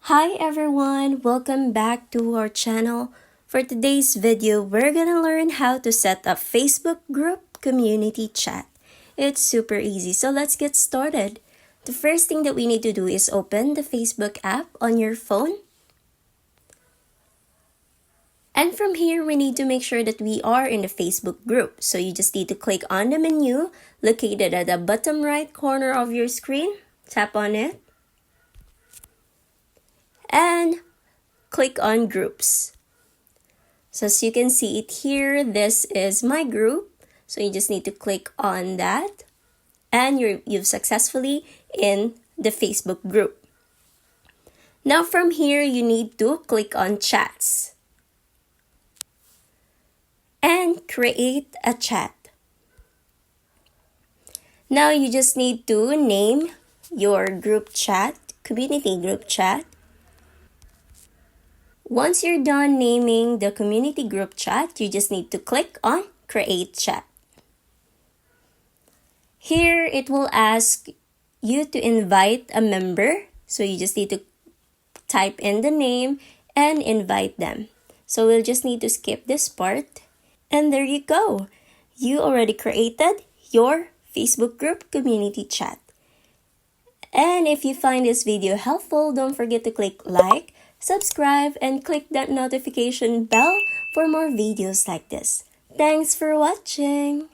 Hi everyone, welcome back to our channel. For today's video, we're gonna learn how to set up Facebook group community chat. It's super easy, so let's get started. The first thing that we need to do is open the Facebook app on your phone. And from here, we need to make sure that we are in the Facebook group. So you just need to click on the menu located at the bottom right corner of your screen. Tap on it. And click on groups. So as you can see it here, this is my group. So you just need to click on that. And you've successfully in the Facebook group. Now from here, you need to click on chats. And create a chat. Now you just need to name your group chat, community group chat. Once you're done naming the community group chat, you just need to click on create chat. Here it will ask you to invite a member. So you just need to type in the name and invite them. So we'll just need to skip this part. And there you go. You already created your Facebook group community chat. And if you find this video helpful, don't forget to click like, subscribe, and click that notification bell for more videos like this. Thanks for watching!